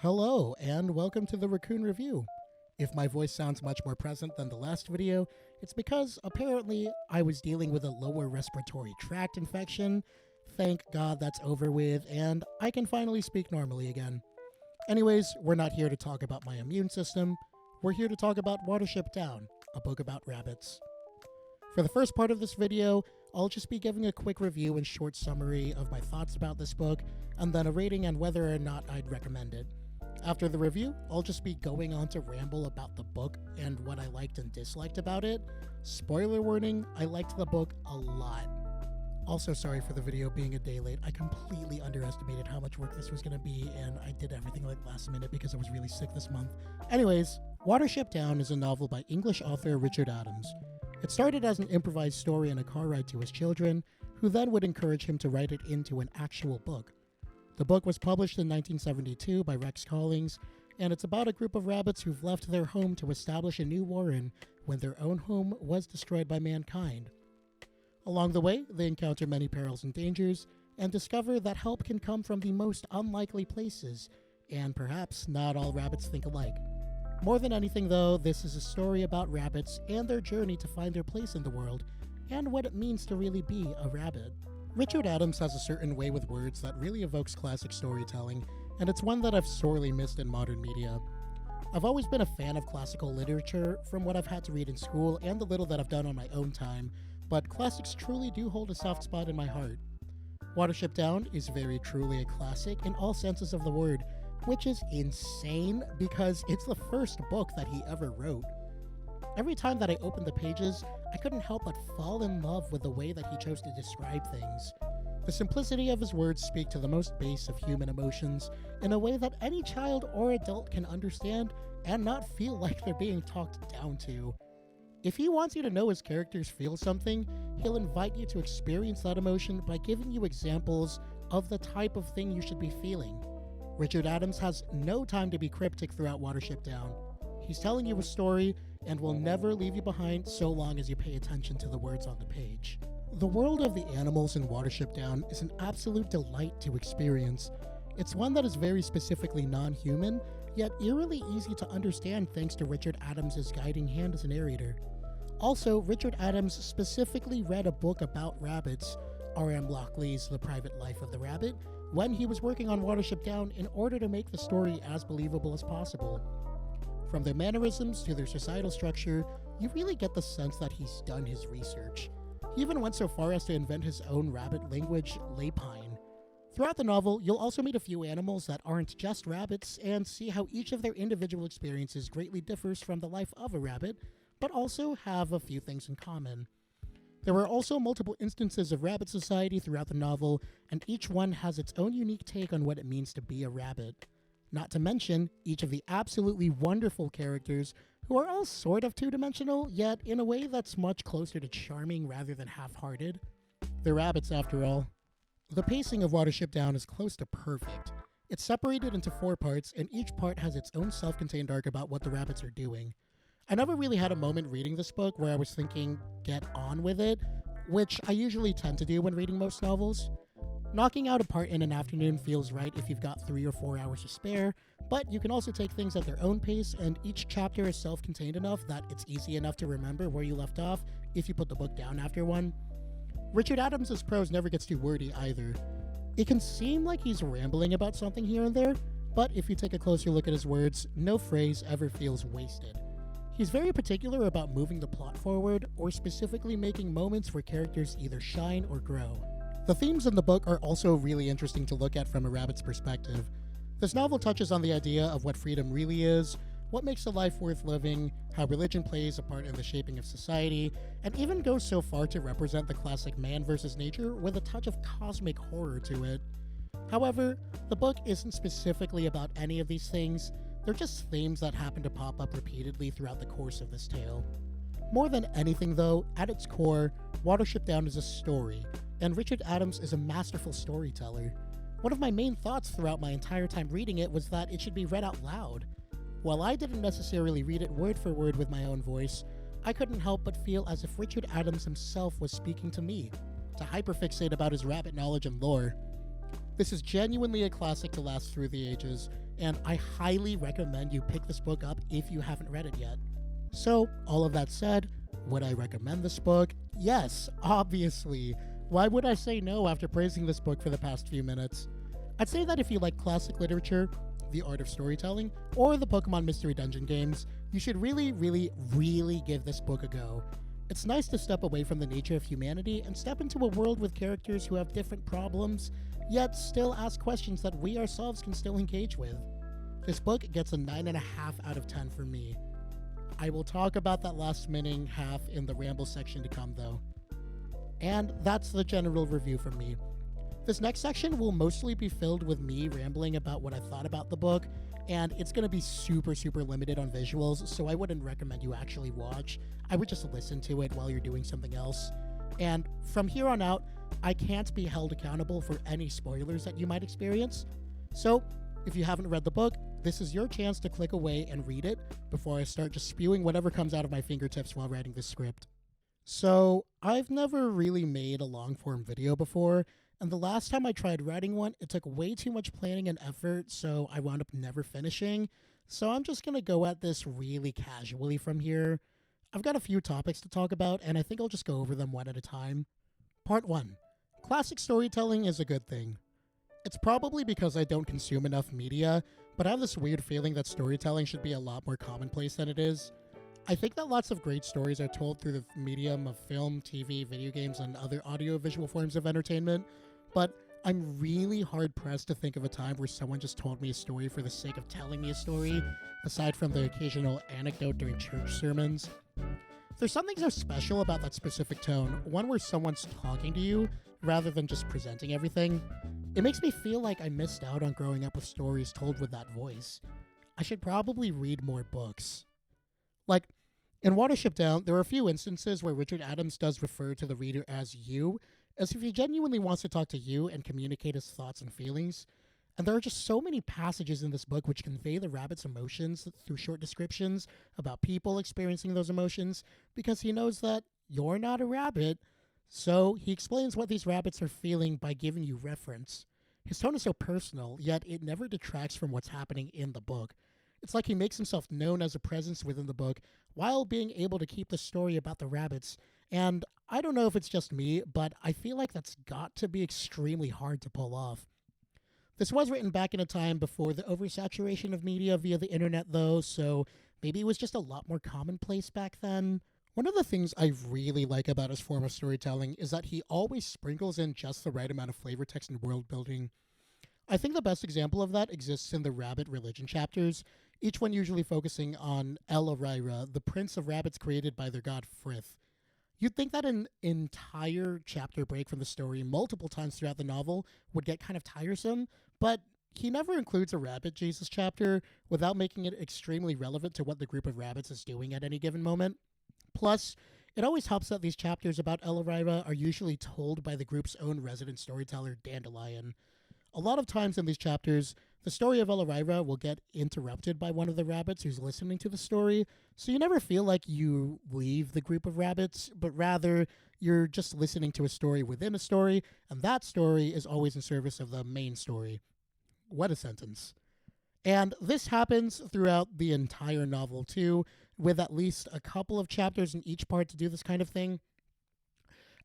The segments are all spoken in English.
Hello, and welcome to the Raccoon Review. If my voice sounds much more present than the last video, it's because apparently I was dealing with a lower respiratory tract infection. Thank God that's over with, and I can finally speak normally again. Anyways, we're not here to talk about my immune system. We're here to talk about Watership Down, a book about rabbits. For the first part of this video, I'll just be giving a quick review and short summary of my thoughts about this book, and then a rating and whether or not I'd recommend it. After the review, I'll just be going on to ramble about the book and what I liked and disliked about it. Spoiler warning, I liked the book a lot. Also, sorry for the video being a day late. I completely underestimated how much work this was going to be, and I did everything like last minute because I was really sick this month. Anyways, Watership Down is a novel by English author Richard Adams. It started as an improvised story in a car ride to his children, who then would encourage him to write it into an actual book. The book was published in 1972 by Rex Collings, and it's about a group of rabbits who've left their home to establish a new warren when their own home was destroyed by mankind. Along the way, they encounter many perils and dangers, and discover that help can come from the most unlikely places, and perhaps not all rabbits think alike. More than anything though, this is a story about rabbits and their journey to find their place in the world, and what it means to really be a rabbit. Richard Adams has a certain way with words that really evokes classic storytelling, and it's one that I've sorely missed in modern media. I've always been a fan of classical literature, from what I've had to read in school and the little that I've done on my own time, but classics truly do hold a soft spot in my heart. Watership Down is very truly a classic in all senses of the word, which is insane because it's the first book that he ever wrote. Every time that I opened the pages, I couldn't help but fall in love with the way that he chose to describe things. The simplicity of his words speak to the most base of human emotions in a way that any child or adult can understand and not feel like they're being talked down to. If he wants you to know his characters feel something, he'll invite you to experience that emotion by giving you examples of the type of thing you should be feeling. Richard Adams has no time to be cryptic throughout Watership Down. He's telling you a story and will never leave you behind so long as you pay attention to the words on the page. The world of the animals in Watership Down is an absolute delight to experience. It's one that is very specifically non-human, yet eerily easy to understand thanks to Richard Adams' guiding hand as a narrator. Also, Richard Adams specifically read a book about rabbits, R.M. Lockley's The Private Life of the Rabbit, when he was working on Watership Down in order to make the story as believable as possible. From their mannerisms to their societal structure, you really get the sense that he's done his research. He even went so far as to invent his own rabbit language, Lapine. Throughout the novel, you'll also meet a few animals that aren't just rabbits and see how each of their individual experiences greatly differs from the life of a rabbit, but also have a few things in common. There are also multiple instances of rabbit society throughout the novel, and each one has its own unique take on what it means to be a rabbit. Not to mention, each of the absolutely wonderful characters, who are all sort of two-dimensional, yet in a way that's much closer to charming rather than half-hearted. They're rabbits, after all. The pacing of Watership Down is close to perfect. It's separated into 4 parts, and each part has its own self-contained arc about what the rabbits are doing. I never really had a moment reading this book where I was thinking, get on with it, which I usually tend to do when reading most novels. Knocking out a part in an afternoon feels right if you've got 3 or 4 hours to spare, but you can also take things at their own pace, and each chapter is self-contained enough that it's easy enough to remember where you left off if you put the book down after one. Richard Adams' prose never gets too wordy either. It can seem like he's rambling about something here and there, but if you take a closer look at his words, no phrase ever feels wasted. He's very particular about moving the plot forward, or specifically making moments where characters either shine or grow. The themes in the book are also really interesting to look at from a rabbit's perspective. This novel touches on the idea of what freedom really is, what makes a life worth living, how religion plays a part in the shaping of society, and even goes so far to represent the classic man versus nature with a touch of cosmic horror to it. However, the book isn't specifically about any of these things. They're just themes that happen to pop up repeatedly throughout the course of this tale. More than anything though, at its core, Watership Down is a story, and Richard Adams is a masterful storyteller. One of my main thoughts throughout my entire time reading it was that it should be read out loud. While I didn't necessarily read it word for word with my own voice, I couldn't help but feel as if Richard Adams himself was speaking to me, to hyperfixate about his rabbit knowledge and lore. This is genuinely a classic to last through the ages, and I highly recommend you pick this book up if you haven't read it yet. So, all of that said, would I recommend this book? Yes, obviously. Why would I say no after praising this book for the past few minutes? I'd say that if you like classic literature, the art of storytelling, or the Pokemon Mystery Dungeon games, you should really give this book a go. It's nice to step away from the nature of humanity and step into a world with characters who have different problems, yet still ask questions that we ourselves can still engage with. This book gets a 9.5 out of 10 for me. I will talk about that last remaining half in the Ramble section to come, though. And that's the general review from me. This next section will mostly be filled with me rambling about what I thought about the book, and it's going to be super limited on visuals, so I wouldn't recommend you actually watch. I would just listen to it while you're doing something else. And from here on out, I can't be held accountable for any spoilers that you might experience. So, if you haven't read the book, this is your chance to click away and read it before I start just spewing whatever comes out of my fingertips while writing this script. So, I've never really made a long-form video before, and the last time I tried writing one, it took way too much planning and effort, so I wound up never finishing. So I'm just going to go at this really casually from here. I've got a few topics to talk about, and I think I'll just go over them one at a time. Part 1. Classic storytelling is a good thing. It's probably because I don't consume enough media, but I have this weird feeling that storytelling should be a lot more commonplace than it is. I think that lots of great stories are told through the medium of film, TV, video games, and other audio-visual forms of entertainment, but I'm really hard-pressed to think of a time where someone just told me a story for the sake of telling me a story, aside from the occasional anecdote during church sermons. There's something so special about that specific tone, one where someone's talking to you, rather than just presenting everything. It makes me feel like I missed out on growing up with stories told with that voice. I should probably read more books. Like, in Watership Down, there are a few instances where Richard Adams does refer to the reader as you, as if he genuinely wants to talk to you and communicate his thoughts and feelings. And there are just so many passages in this book which convey the rabbit's emotions through short descriptions about people experiencing those emotions, because he knows that you're not a rabbit, so he explains what these rabbits are feeling by giving you reference. His tone is so personal, yet it never detracts from what's happening in the book. It's like he makes himself known as a presence within the book while being able to keep the story about the rabbits. And I don't know if it's just me, but I feel like that's got to be extremely hard to pull off. This was written back in a time before the oversaturation of media via the internet, though, so maybe it was just a lot more commonplace back then. One of the things I really like about his form of storytelling is that he always sprinkles in just the right amount of flavor text and world building. I think the best example of that exists in the rabbit religion chapters, each one usually focusing on El Arira, the prince of rabbits created by their god Frith. You'd think that an entire chapter break from the story multiple times throughout the novel would get kind of tiresome, but he never includes a rabbit Jesus chapter without making it extremely relevant to what the group of rabbits is doing at any given moment. Plus, it always helps that these chapters about El Arira are usually told by the group's own resident storyteller, Dandelion. A lot of times in these chapters, the story of El Arira will get interrupted by one of the rabbits who's listening to the story, so you never feel like you leave the group of rabbits, but rather you're just listening to a story within a story, and that story is always in service of the main story. What a sentence. And this happens throughout the entire novel too, with at least a couple of chapters in each part to do this kind of thing.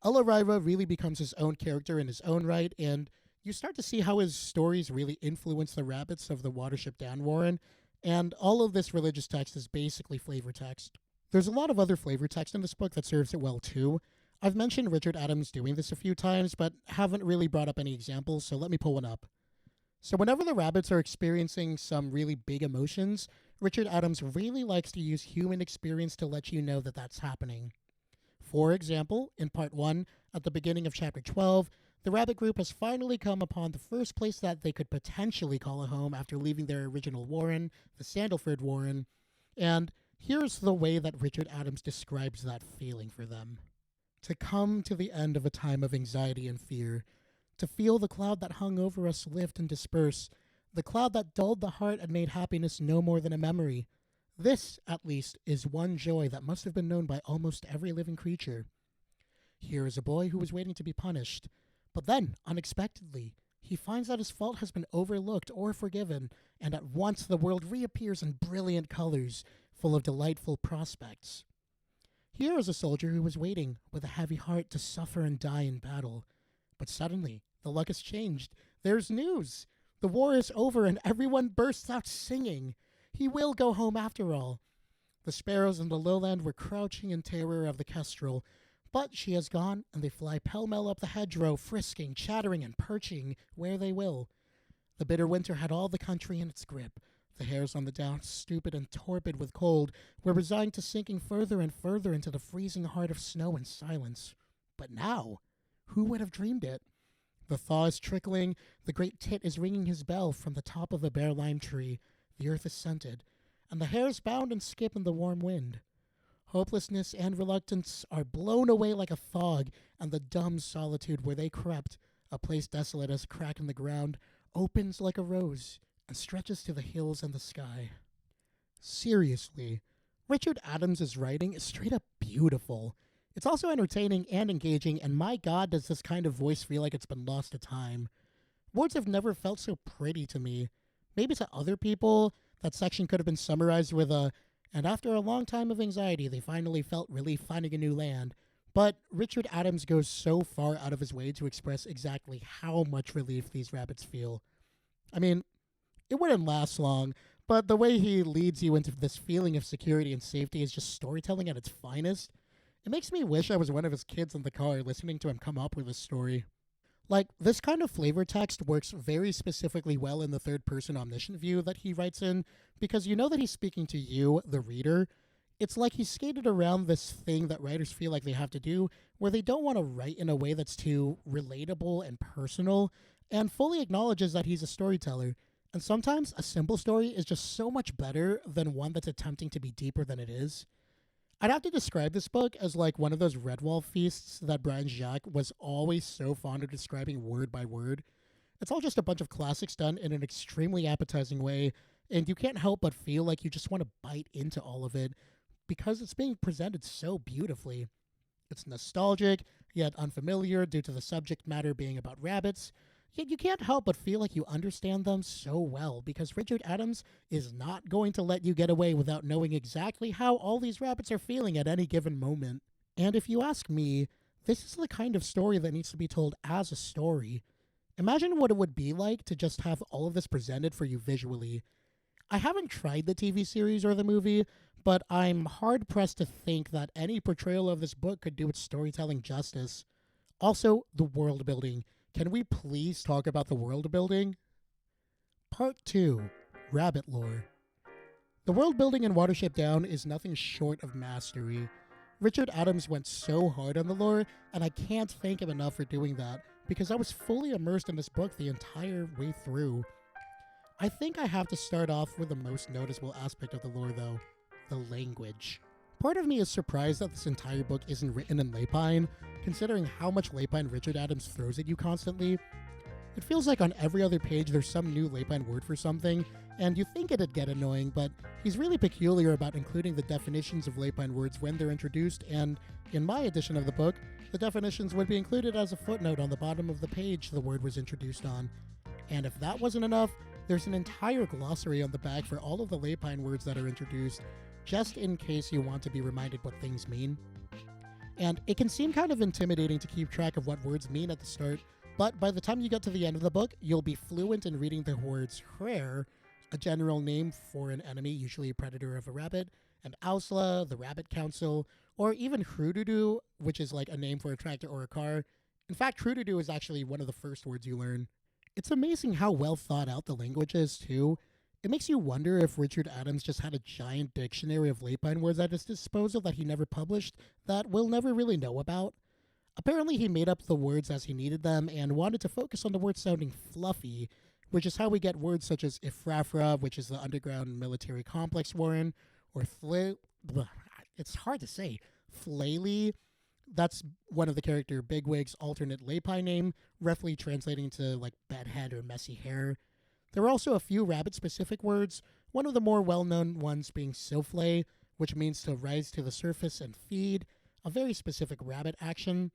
El Arira really becomes his own character in his own right, and you start to see how his stories really influence the rabbits of the Watership Down Warren, and all of this religious text is basically flavor text. There's a lot of other flavor text in this book that serves it well too. I've mentioned Richard Adams doing this a few times, but haven't really brought up any examples, so let me pull one up. So whenever the rabbits are experiencing some really big emotions, Richard Adams really likes to use human experience to let you know that that's happening. For example, in part 1, at the beginning of chapter 12, the rabbit group has finally come upon the first place that they could potentially call a home after leaving their original warren, the Sandalford Warren, and here's the way that Richard Adams describes that feeling for them. To come to the end of a time of anxiety and fear, to feel the cloud that hung over us lift and disperse, the cloud that dulled the heart and made happiness no more than a memory. This, at least, is one joy that must have been known by almost every living creature. Here is a boy who was waiting to be punished, but then, unexpectedly, he he finds that his fault has been overlooked or forgiven, and at once the world reappears in brilliant colors, full of delightful prospects. Here is a soldier who was waiting, with a heavy heart, to suffer and die in battle. But suddenly, the luck has changed. There's news. The war is over, and everyone bursts out singing. He will go home after all. The sparrows in the lowland were crouching in terror of the kestrel, but she has gone, and they fly pell-mell up the hedgerow, frisking, chattering, and perching where they will. The bitter winter had all the country in its grip. The hares on the downs, stupid and torpid with cold, were resigned to sinking further and further into the freezing heart of snow and silence. But now, who would have dreamed it? The thaw is trickling, the great tit is ringing his bell from the top of a bare lime tree, the earth is scented, and the hares bound and skip in the warm wind. Hopelessness and reluctance are blown away like a fog, and the dumb solitude where they crept, a place desolate as a crack in the ground, opens like a rose and stretches to the hills and the sky. Seriously, Richard Adams' writing is straight up beautiful. It's also entertaining and engaging, and my god, does this kind of voice feel like it's been lost to time. Words have never felt so pretty to me. Maybe to other people, that section could have been summarized with and after a long time of anxiety, they finally felt relief finding a new land. But Richard Adams goes so far out of his way to express exactly how much relief these rabbits feel. I mean, it wouldn't last long, but the way he leads you into this feeling of security and safety is just storytelling at its finest. It makes me wish I was one of his kids in the car listening to him come up with this story. Like, this kind of flavor text works very specifically well in the third-person omniscient view that he writes in, because you know that he's speaking to you, the reader. It's like he skated around this thing that writers feel like they have to do, where they don't want to write in a way that's too relatable and personal, and fully acknowledges that he's a storyteller. And sometimes a simple story is just so much better than one that's attempting to be deeper than it is. I'd have to describe this book as like one of those Redwall feasts that Brian Jacques was always so fond of describing word by word. It's all just a bunch of classics done in an extremely appetizing way, and you can't help but feel like you just want to bite into all of it because it's being presented so beautifully. It's nostalgic, yet unfamiliar due to the subject matter being about rabbits, yet you can't help but feel like you understand them so well because Richard Adams is not going to let you get away without knowing exactly how all these rabbits are feeling at any given moment. And if you ask me, this is the kind of story that needs to be told as a story. Imagine what it would be like to just have all of this presented for you visually. I haven't tried the TV series or the movie, but I'm hard-pressed to think that any portrayal of this book could do its storytelling justice. Also, the world building. Can we please talk about the world building? Part 2. Rabbit Lore. The world building in Watership Down is nothing short of mastery. Richard Adams went so hard on the lore, and I can't thank him enough for doing that, because I was fully immersed in this book the entire way through. I think I have to start off with the most noticeable aspect of the lore, though, the language. Part of me is surprised that this entire book isn't written in Lapine, considering how much Lapine Richard Adams throws at you constantly. It feels like on every other page there's some new Lapine word for something, and you think it'd get annoying, but he's really peculiar about including the definitions of Lapine words when they're introduced, and in my edition of the book, the definitions would be included as a footnote on the bottom of the page the word was introduced on. And if that wasn't enough, there's an entire glossary on the back for all of the Lapine words that are introduced, just in case you want to be reminded what things mean. And it can seem kind of intimidating to keep track of what words mean at the start, but by the time you get to the end of the book, you'll be fluent in reading the words Hrare, a general name for an enemy, usually a predator of a rabbit, and Ausla, the Rabbit Council, or even Hrududu, which is like a name for a tractor or a car. In fact, Hrududu is actually one of the first words you learn. It's amazing how well thought out the language is, too. It makes you wonder if Richard Adams just had a giant dictionary of Lapine words at his disposal that he never published that we'll never really know about. Apparently he made up the words as he needed them and wanted to focus on the words sounding fluffy, which is how we get words such as Ifrafra, which is the underground military complex warren, or it's hard to say, Flaley. That's one of the character Bigwig's alternate Lapine name, roughly translating to like bedhead or messy hair. There are also a few rabbit-specific words, one of the more well-known ones being Sofle, which means to rise to the surface and feed, a very specific rabbit action.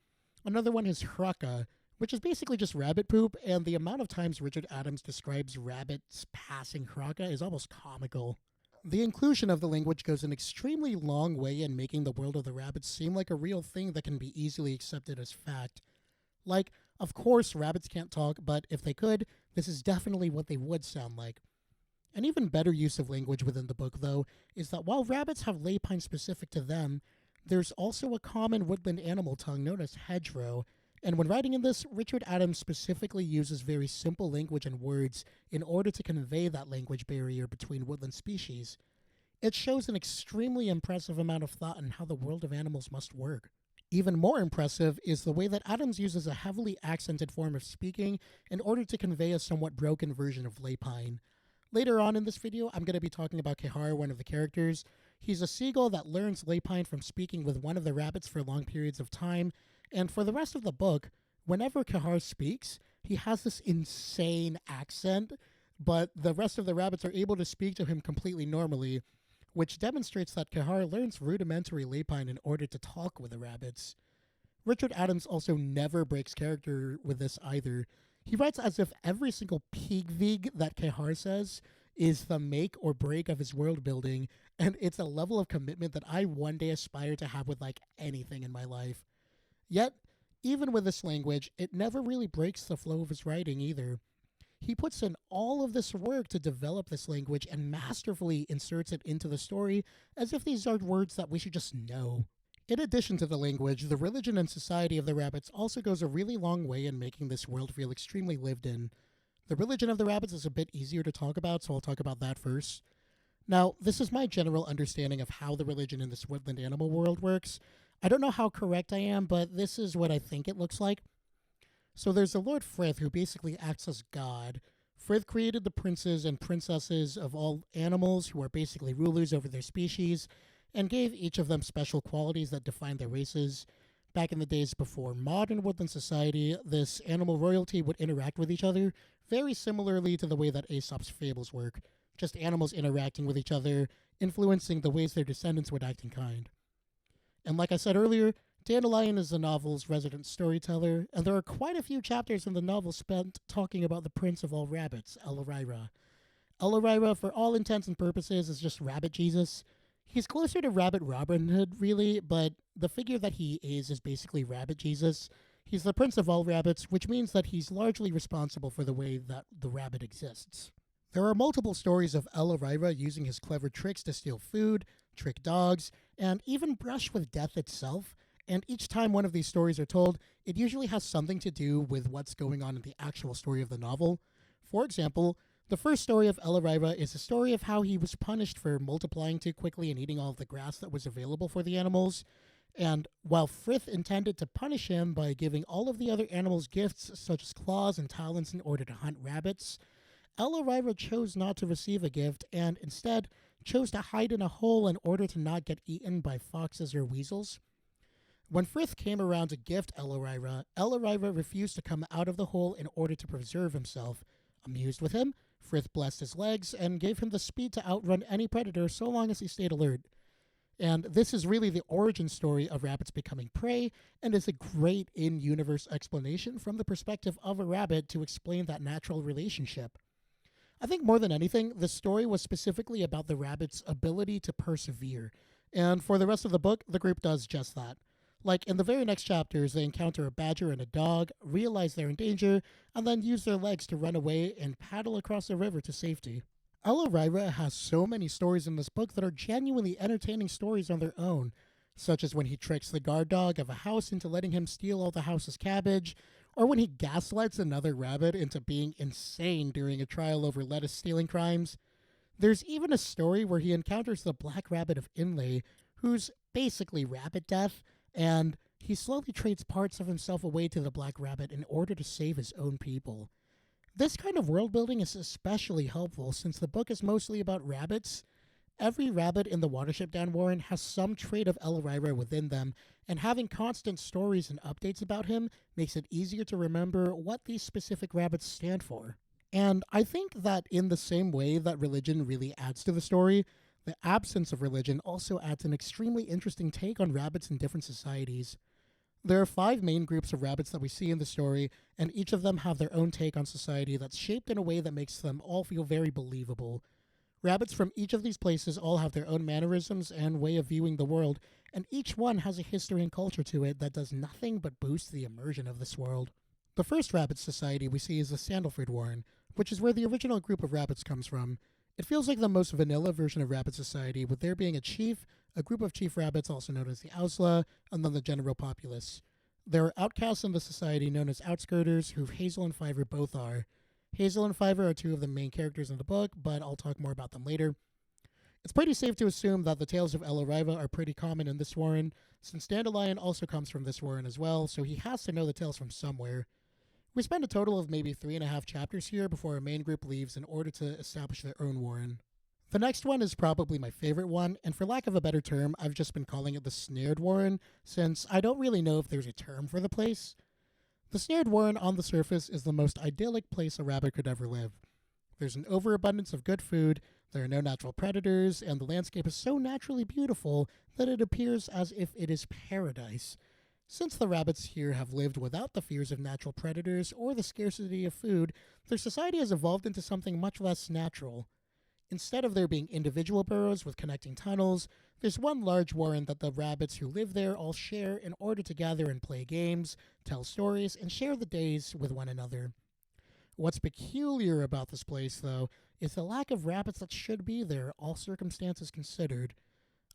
Another one is Hraka, which is basically just rabbit poop, and the amount of times Richard Adams describes rabbits passing caca is almost comical. The inclusion of the language goes an extremely long way in making the world of the rabbits seem like a real thing that can be easily accepted as fact. Like, of course, rabbits can't talk, but if they could, this is definitely what they would sound like. An even better use of language within the book, though, is that while rabbits have lapine specific to them, there's also a common woodland animal tongue known as hedgerow, and when writing in this, Richard Adams specifically uses very simple language and words in order to convey that language barrier between woodland species. It shows an extremely impressive amount of thought in how the world of animals must work. Even more impressive is the way that Adams uses a heavily accented form of speaking in order to convey a somewhat broken version of lapine. Later on in this video, I'm going to be talking about Kehar, one of the characters. He's a seagull that learns lapine from speaking with one of the rabbits for long periods of time, and for the rest of the book, whenever Kehar speaks, he has this insane accent, but the rest of the rabbits are able to speak to him completely normally, which demonstrates that Kehar learns rudimentary lapine in order to talk with the rabbits. Richard Adams also never breaks character with this either. He writes as if every single pigvig that Kehar says is the make or break of his world building, and it's a level of commitment that I one day aspire to have with like anything in my life. Yet, even with this language, it never really breaks the flow of his writing either. He puts in all of this work to develop this language and masterfully inserts it into the story as if these are words that we should just know. In addition to the language, the religion and society of the rabbits also goes a really long way in making this world feel extremely lived in. The religion of the rabbits is a bit easier to talk about, so I'll talk about that first. Now, this is my general understanding of how the religion in this woodland animal world works. I don't know how correct I am, but this is what I think it looks like. So there's the Lord Frith, who basically acts as God. Frith created the princes and princesses of all animals, who are basically rulers over their species, and gave each of them special qualities that define their races. Back in the days before modern woodland society, this animal royalty would interact with each other, very similarly to the way that Aesop's fables work. Just animals interacting with each other, influencing the ways their descendants would act in kind. And like I said earlier, Dandelion is the novel's resident storyteller, and there are quite a few chapters in the novel spent talking about the prince of all rabbits, Elorira. Elorira, for all intents and purposes, is just Rabbit Jesus. He's closer to Rabbit Robin Hood, really, but the figure that he is basically Rabbit Jesus. He's the prince of all rabbits, which means that he's largely responsible for the way that the rabbit exists. There are multiple stories of Elorira using his clever tricks to steal food, trick dogs, and even brush with death itself, and each time one of these stories are told, it usually has something to do with what's going on in the actual story of the novel. For example, the first story of Elorira is a story of how he was punished for multiplying too quickly and eating all of the grass that was available for the animals. And while Frith intended to punish him by giving all of the other animals gifts such as claws and talons in order to hunt rabbits, Elorira chose not to receive a gift and instead chose to hide in a hole in order to not get eaten by foxes or weasels. When Frith came around to gift Elorira, Elorira refused to come out of the hole in order to preserve himself. Amused with him, Frith blessed his legs and gave him the speed to outrun any predator so long as he stayed alert. And this is really the origin story of rabbits becoming prey, and is a great in-universe explanation from the perspective of a rabbit to explain that natural relationship. I think more than anything, the story was specifically about the rabbit's ability to persevere, and for the rest of the book, the group does just that. Like, in the very next chapters, they encounter a badger and a dog, realize they're in danger, and then use their legs to run away and paddle across the river to safety. Elorira has so many stories in this book that are genuinely entertaining stories on their own, such as when he tricks the guard dog of a house into letting him steal all the house's cabbage, or when he gaslights another rabbit into being insane during a trial over lettuce-stealing crimes. There's even a story where he encounters the Black Rabbit of Inlay, who's basically Rabbit Death, and he slowly trades parts of himself away to the Black Rabbit in order to save his own people. This kind of world building is especially helpful since the book is mostly about rabbits. Every rabbit in the Watership Down Warren has some trait of Elorira within them, and having constant stories and updates about him makes it easier to remember what these specific rabbits stand for. And I think that in the same way that religion really adds to the story, the absence of religion also adds an extremely interesting take on rabbits in different societies. There are 5 main groups of rabbits that we see in the story, and each of them have their own take on society that's shaped in a way that makes them all feel very believable. Rabbits from each of these places all have their own mannerisms and way of viewing the world, and each one has a history and culture to it that does nothing but boost the immersion of this world. The first rabbit society we see is the Sandalford Warren, which is where the original group of rabbits comes from. It feels like the most vanilla version of rabbit society, with there being a chief, a group of chief rabbits also known as the Ausla, and then the general populace. There are outcasts in the society known as outskirters, who Hazel and Fiver both are. Hazel and Fiver are 2 of the main characters in the book, but I'll talk more about them later. It's pretty safe to assume that the tales of El Arriva are pretty common in this warren, since Dandelion also comes from this warren as well, so he has to know the tales from somewhere. We spend a total of maybe 3.5 chapters here before our main group leaves in order to establish their own warren. The next one is probably my favorite one, and for lack of a better term, I've just been calling it the Snared Warren, since I don't really know if there's a term for the place. The Snared Warren on the surface is the most idyllic place a rabbit could ever live. There's an overabundance of good food, there are no natural predators, and the landscape is so naturally beautiful that it appears as if it is paradise. Since the rabbits here have lived without the fears of natural predators or the scarcity of food, their society has evolved into something much less natural. Instead of there being individual burrows with connecting tunnels, there's one large warren that the rabbits who live there all share in order to gather and play games, tell stories, and share the days with one another. What's peculiar about this place, though, is the lack of rabbits that should be there, all circumstances considered.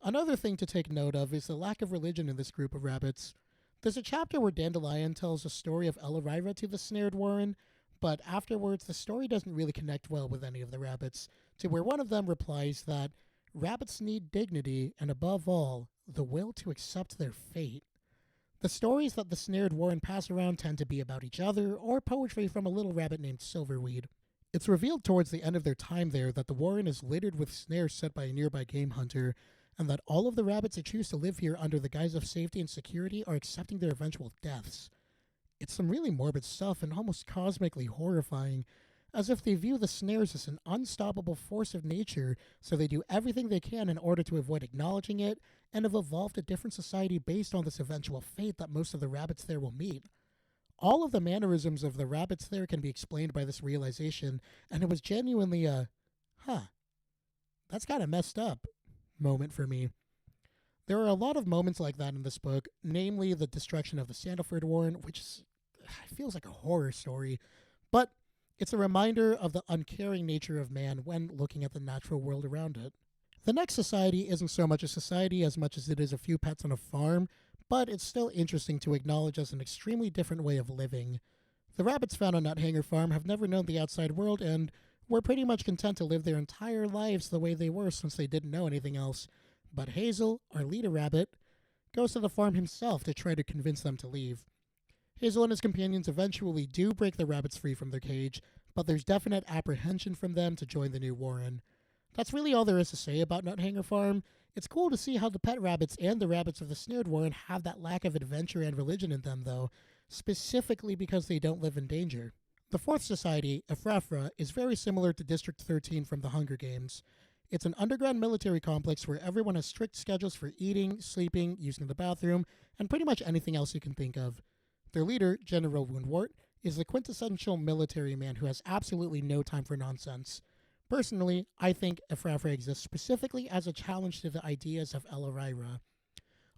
Another thing to take note of is the lack of religion in this group of rabbits. There's a chapter where Dandelion tells a story of El Arriva to the Snared Warren, but afterwards the story doesn't really connect well with any of the rabbits, to where one of them replies that rabbits need dignity and, above all, the will to accept their fate. The stories that the Snared Warren pass around tend to be about each other or poetry from a little rabbit named Silverweed. It's revealed towards the end of their time there that the warren is littered with snares set by a nearby game hunter, and that all of the rabbits who choose to live here under the guise of safety and security are accepting their eventual deaths. It's some really morbid stuff and almost cosmically horrifying, as if they view the snares as an unstoppable force of nature, so they do everything they can in order to avoid acknowledging it, and have evolved a different society based on this eventual fate that most of the rabbits there will meet. All of the mannerisms of the rabbits there can be explained by this realization, and it was genuinely a, that's kind of messed up moment for me. There are a lot of moments like that in this book, namely the destruction of the Sandalford Warren, which feels like a horror story, but it's a reminder of the uncaring nature of man when looking at the natural world around it. The next society isn't so much a society as much as it is a few pets on a farm, but it's still interesting to acknowledge as an extremely different way of living. The rabbits found on Nuthanger Farm have never known the outside world and were pretty much content to live their entire lives the way they were since they didn't know anything else. But Hazel, our leader rabbit, goes to the farm himself to try to convince them to leave. Hazel and his companions eventually do break the rabbits free from their cage, but there's definite apprehension from them to join the new warren. That's really all there is to say about Nuthanger Farm. It's cool to see how the pet rabbits and the rabbits of the Snared Warren have that lack of adventure and religion in them, though, specifically because they don't live in danger. The fourth society, Ephraphra, is very similar to District 13 from the Hunger Games. It's an underground military complex where everyone has strict schedules for eating, sleeping, using the bathroom, and pretty much anything else you can think of. Their leader, General Woundwort, is the quintessential military man who has absolutely no time for nonsense. Personally, I think Ephraphra exists specifically as a challenge to the ideas of El Arriva.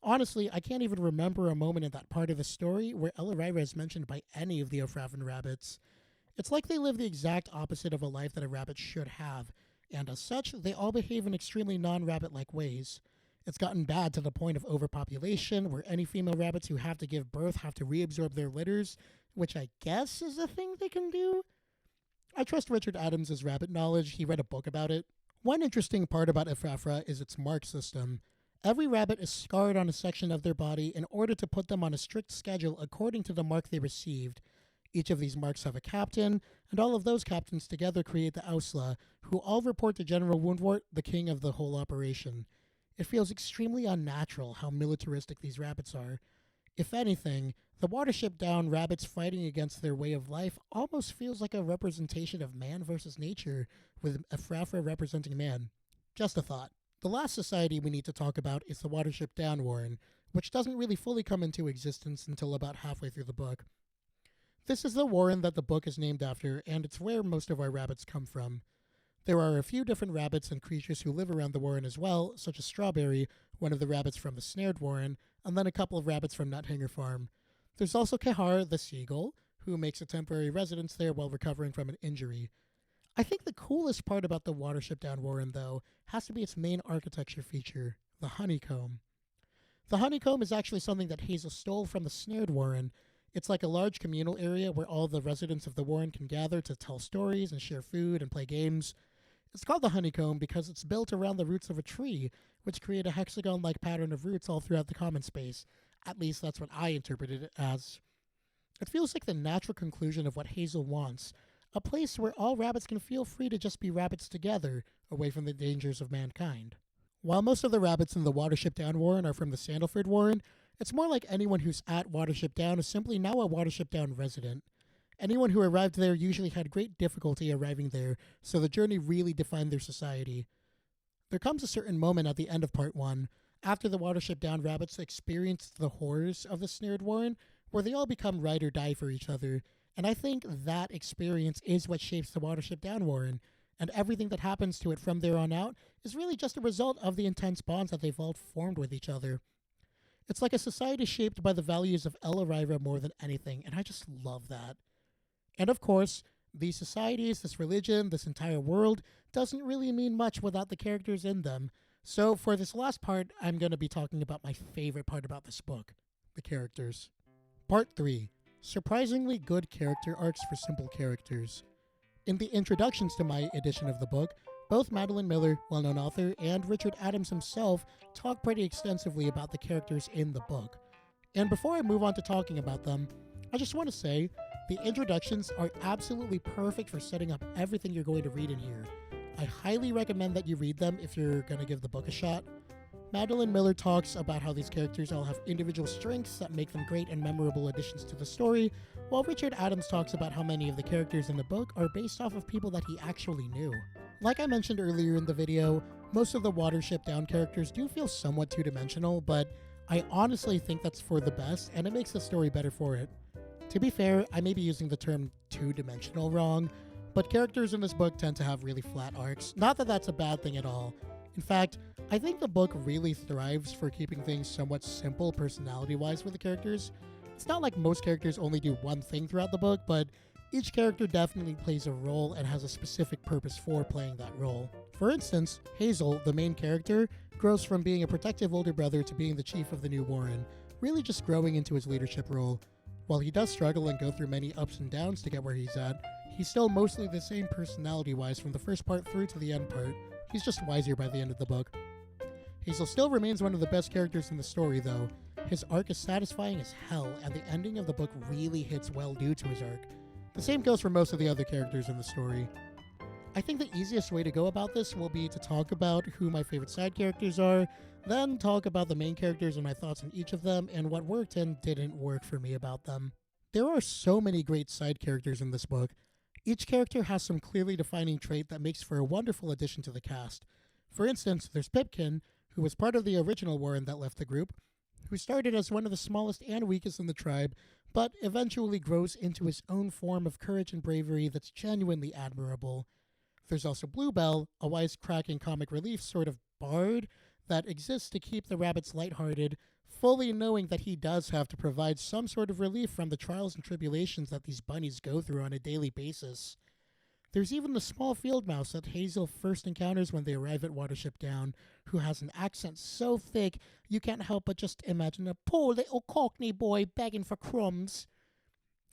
Honestly, I can't even remember a moment in that part of the story where El Arriva is mentioned by any of the Ephraphran rabbits. It's like they live the exact opposite of a life that a rabbit should have, and as such, they all behave in extremely non-rabbit-like ways. It's gotten bad to the point of overpopulation, where any female rabbits who have to give birth have to reabsorb their litters, which I guess is a thing they can do? I trust Richard Adams' rabbit knowledge. He read a book about it. One interesting part about Ephraphra is its mark system. Every rabbit is scarred on a section of their body in order to put them on a strict schedule according to the mark they received. Each of these marks have a captain, and all of those captains together create the Ausla, who all report to General Woundwort, the king of the whole operation. It feels extremely unnatural how militaristic these rabbits are. If anything, the Watership down rabbits fighting against their way of life almost feels like a representation of man versus nature, with Ephraphra representing man. Just a thought. The last society we need to talk about is the Watership down warren, which doesn't really fully come into existence until about halfway through the book. This is the warren that the book is named after, and it's where most of our rabbits come from. There are a few different rabbits and creatures who live around the warren as well, such as Strawberry, one of the rabbits from the Snared Warren, and then a couple of rabbits from Nuthanger Farm. There's also Kehar, the seagull, who makes a temporary residence there while recovering from an injury. I think the coolest part about the Watership Down Warren, though, has to be its main architecture feature, the honeycomb. The honeycomb is actually something that Hazel stole from the Snared Warren. It's like a large communal area where all the residents of the warren can gather to tell stories and share food and play games. It's called the honeycomb because it's built around the roots of a tree, which create a hexagon-like pattern of roots all throughout the common space. At least that's what I interpreted it as. It feels like the natural conclusion of what Hazel wants, a place where all rabbits can feel free to just be rabbits together, away from the dangers of mankind. While most of the rabbits in the Watership Down Warren are from the Sandalford Warren, it's more like anyone who's at Watership Down is simply now a Watership Down resident. Anyone who arrived there usually had great difficulty arriving there, so the journey really defined their society. There comes a certain moment at the end of Part 1, after the Watership Down rabbits experience the horrors of the Snared Warren, where they all become ride or die for each other, and I think that experience is what shapes the Watership Down Warren, and everything that happens to it from there on out is really just a result of the intense bonds that they've all formed with each other. It's like a society shaped by the values of El Arriva more than anything, and I just love that. And of course, these societies, this religion, this entire world doesn't really mean much without the characters in them. So for this last part, I'm going to be talking about my favorite part about this book, the characters. Part 3. Surprisingly good character arcs for simple characters. In the introductions to my edition of the book, both Madeline Miller, well-known author, and Richard Adams himself talk pretty extensively about the characters in the book. And before I move on to talking about them, I just want to say the introductions are absolutely perfect for setting up everything you're going to read in here. I highly recommend that you read them if you're going to give the book a shot. Madeline Miller talks about how these characters all have individual strengths that make them great and memorable additions to the story, while Richard Adams talks about how many of the characters in the book are based off of people that he actually knew. Like I mentioned earlier in the video, most of the Watership Down characters do feel somewhat two-dimensional, but I honestly think that's for the best, and it makes the story better for it. To be fair, I may be using the term two-dimensional wrong, but characters in this book tend to have really flat arcs. Not that that's a bad thing at all. In fact, I think the book really thrives for keeping things somewhat simple personality-wise for the characters. It's not like most characters only do one thing throughout the book, but each character definitely plays a role and has a specific purpose for playing that role. For instance, Hazel, the main character, grows from being a protective older brother to being the chief of the new warren, really just growing into his leadership role. While he does struggle and go through many ups and downs to get where he's at, he's still mostly the same personality-wise from the first part through to the end part. He's just wiser by the end of the book. Hazel still remains one of the best characters in the story, though. His arc is satisfying as hell, and the ending of the book really hits well due to his arc. The same goes for most of the other characters in the story. I think the easiest way to go about this will be to talk about who my favorite side characters are, then talk about the main characters and my thoughts on each of them, and what worked and didn't work for me about them. There are so many great side characters in this book. Each character has some clearly defining trait that makes for a wonderful addition to the cast. For instance, there's Pipkin, who was part of the original warren that left the group, who started as one of the smallest and weakest in the tribe, but eventually grows into his own form of courage and bravery that's genuinely admirable. There's also Bluebell, a wisecracking comic relief sort of bard that exists to keep the rabbits lighthearted, fully knowing that he does have to provide some sort of relief from the trials and tribulations that these bunnies go through on a daily basis. There's even the small field mouse that Hazel first encounters when they arrive at Watership Down, who has an accent so thick you can't help but just imagine a poor little cockney boy begging for crumbs.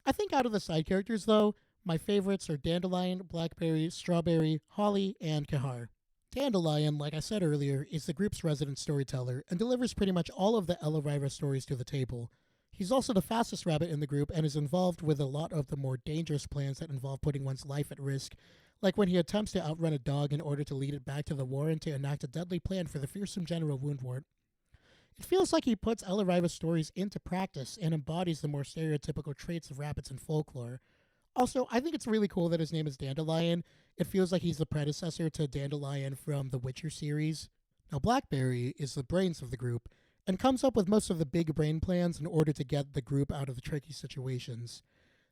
I think out of the side characters, though, my favorites are Dandelion, Blackberry, Strawberry, Holly, and Kehar. Dandelion, like I said earlier, is the group's resident storyteller and delivers pretty much all of the El Arriva stories to the table. He's also the fastest rabbit in the group and is involved with a lot of the more dangerous plans that involve putting one's life at risk, like when he attempts to outrun a dog in order to lead it back to the warren to enact a deadly plan for the fearsome General Woundwort. It feels like he puts El Arriva's stories into practice and embodies the more stereotypical traits of rabbits in folklore. Also, I think it's really cool that his name is Dandelion. It feels like he's the predecessor to Dandelion from the Witcher series. Now, Blackberry is the brains of the group, and comes up with most of the big brain plans in order to get the group out of the tricky situations.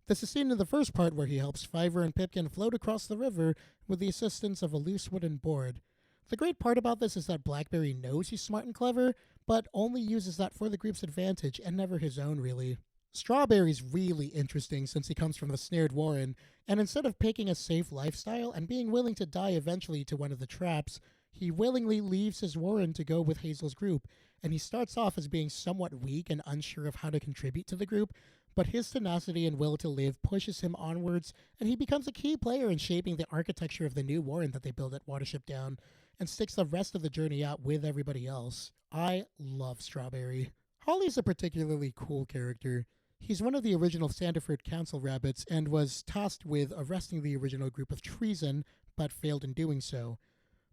This is seen in the first part where he helps Fiver and Pipkin float across the river with the assistance of a loose wooden board. The great part about this is that Blackberry knows he's smart and clever, but only uses that for the group's advantage and never his own, really. Strawberry's really interesting since he comes from the snared Warren, and instead of picking a safe lifestyle and being willing to die eventually to one of the traps, he willingly leaves his Warren to go with Hazel's group, and he starts off as being somewhat weak and unsure of how to contribute to the group, but his tenacity and will to live pushes him onwards, and he becomes a key player in shaping the architecture of the new Warren that they build at Watership Down, and sticks the rest of the journey out with everybody else. I love Strawberry. Holly's a particularly cool character. He's one of the original Sandiford Council rabbits and was tasked with arresting the original group of treason, but failed in doing so.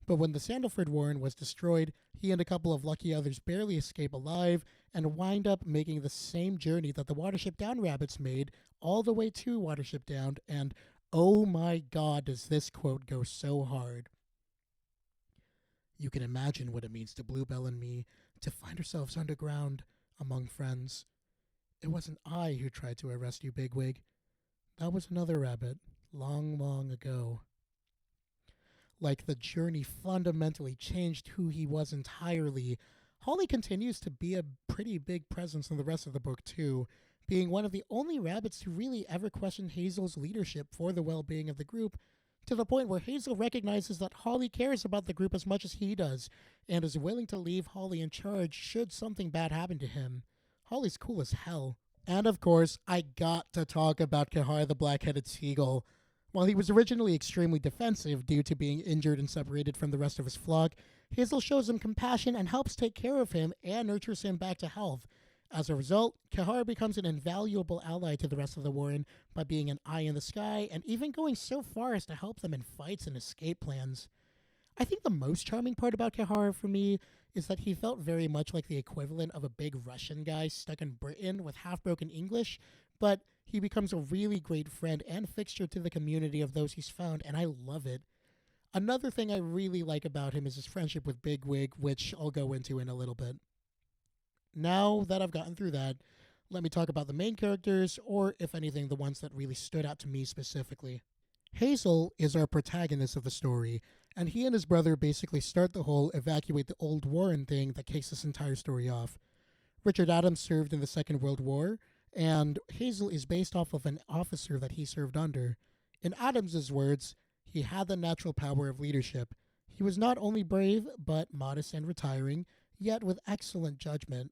But when the Sandalford Warren was destroyed, he and a couple of lucky others barely escape alive and wind up making the same journey that the Watership Down rabbits made all the way to Watership Down, and oh my god, does this quote go so hard. You can imagine what it means to Bluebell and me to find ourselves underground among friends. It wasn't I who tried to arrest you, Bigwig. That was another rabbit, long, long ago. Like the journey fundamentally changed who he was entirely, Holly continues to be a pretty big presence in the rest of the book too, being one of the only rabbits to really ever question Hazel's leadership for the well-being of the group, to the point where Hazel recognizes that Holly cares about the group as much as he does, and is willing to leave Holly in charge should something bad happen to him. Holly's cool as hell. And of course, I got to talk about Kahar the Black-Headed Seagull. While he was originally extremely defensive due to being injured and separated from the rest of his flock, Hazel shows him compassion and helps take care of him and nurtures him back to health. As a result, Kahar becomes an invaluable ally to the rest of the Warren by being an eye in the sky and even going so far as to help them in fights and escape plans. I think the most charming part about Kahar for me is that he felt very much like the equivalent of a big Russian guy stuck in Britain with half-broken English, but he becomes a really great friend and fixture to the community of those he's found, and I love it. Another thing I really like about him is his friendship with Bigwig, which I'll go into in a little bit. Now that I've gotten through that, let me talk about the main characters, or if anything, the ones that really stood out to me specifically. Hazel is our protagonist of the story, and he and his brother basically start the whole evacuate the old Warren thing that kicks this entire story off. Richard Adams served in the Second World War, and Hazel is based off of an officer that he served under. In Adams's words, he had the natural power of leadership. He was not only brave, but modest and retiring, yet with excellent judgment.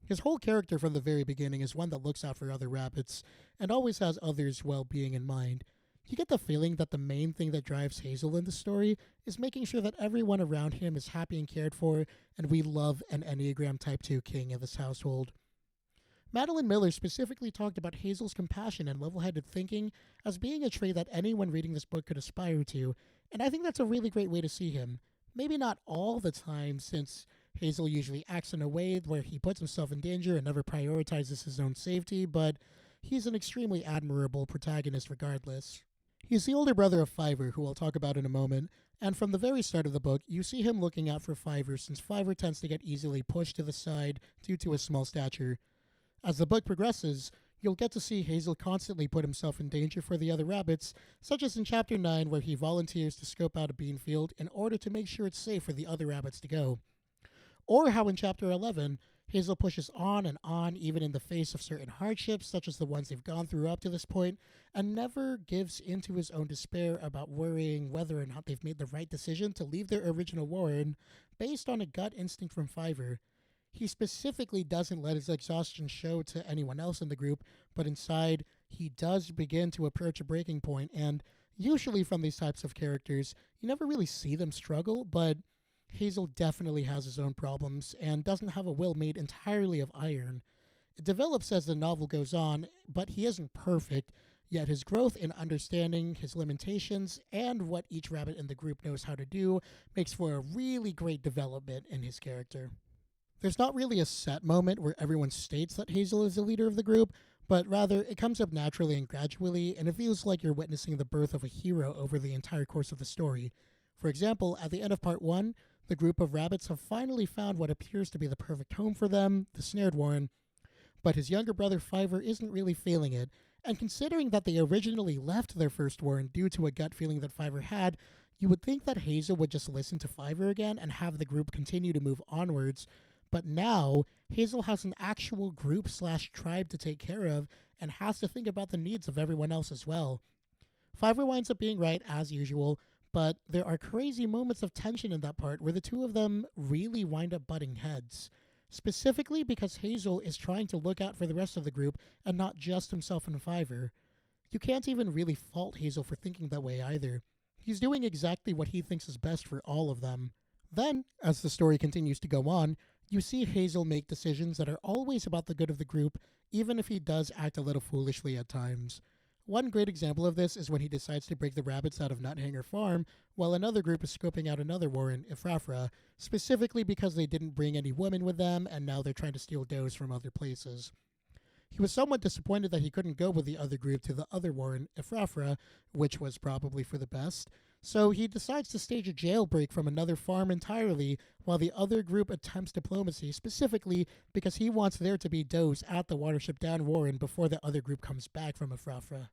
His whole character from the very beginning is one that looks out for other rabbits, and always has others' well-being in mind. You get the feeling that the main thing that drives Hazel in the story is making sure that everyone around him is happy and cared for, and we love an Enneagram Type 2 king in this household. Madeline Miller specifically talked about Hazel's compassion and level-headed thinking as being a trait that anyone reading this book could aspire to, and I think that's a really great way to see him. Maybe not all the time, since Hazel usually acts in a way where he puts himself in danger and never prioritizes his own safety, but he's an extremely admirable protagonist regardless. He's the older brother of Fiver, who I'll talk about in a moment, and from the very start of the book, you see him looking out for Fiver since Fiver tends to get easily pushed to the side due to his small stature. As the book progresses, you'll get to see Hazel constantly put himself in danger for the other rabbits, such as in Chapter 9 where he volunteers to scope out a bean field in order to make sure it's safe for the other rabbits to go. Or how in Chapter 11, Hazel pushes on and on even in the face of certain hardships, such as the ones they've gone through up to this point, and never gives into his own despair about worrying whether or not they've made the right decision to leave their original Warren based on a gut instinct from Fiver. He specifically doesn't let his exhaustion show to anyone else in the group, but inside, he does begin to approach a breaking point, and usually from these types of characters, you never really see them struggle, but Hazel definitely has his own problems and doesn't have a will made entirely of iron. It develops as the novel goes on, but he isn't perfect, yet his growth in understanding his limitations and what each rabbit in the group knows how to do makes for a really great development in his character. There's not really a set moment where everyone states that Hazel is the leader of the group, but rather it comes up naturally and gradually, and it feels like you're witnessing the birth of a hero over the entire course of the story. For example, at the end of Part 1, The group of rabbits have finally found what appears to be the perfect home for them, the snared warren, but his younger brother Fiver isn't really feeling it, and considering that they originally left their first warren due to a gut feeling that Fiver had, you would think that Hazel would just listen to Fiver again and have the group continue to move onwards, but now Hazel has an actual group/tribe to take care of and has to think about the needs of everyone else as well. Fiver winds up being right as usual, but there are crazy moments of tension in that part where the two of them really wind up butting heads. Specifically because Hazel is trying to look out for the rest of the group and not just himself and Fiver. You can't even really fault Hazel for thinking that way either. He's doing exactly what he thinks is best for all of them. Then, as the story continues to go on, you see Hazel make decisions that are always about the good of the group, even if he does act a little foolishly at times. One great example of this is when he decides to break the rabbits out of Nuthanger Farm while another group is scoping out another warren, Ifrafra, specifically because they didn't bring any women with them and now they're trying to steal does from other places. He was somewhat disappointed that he couldn't go with the other group to the other warren, Ifrafra, which was probably for the best, so he decides to stage a jailbreak from another farm entirely while the other group attempts diplomacy, specifically because he wants there to be does at the Watership Down warren before the other group comes back from Ifrafra.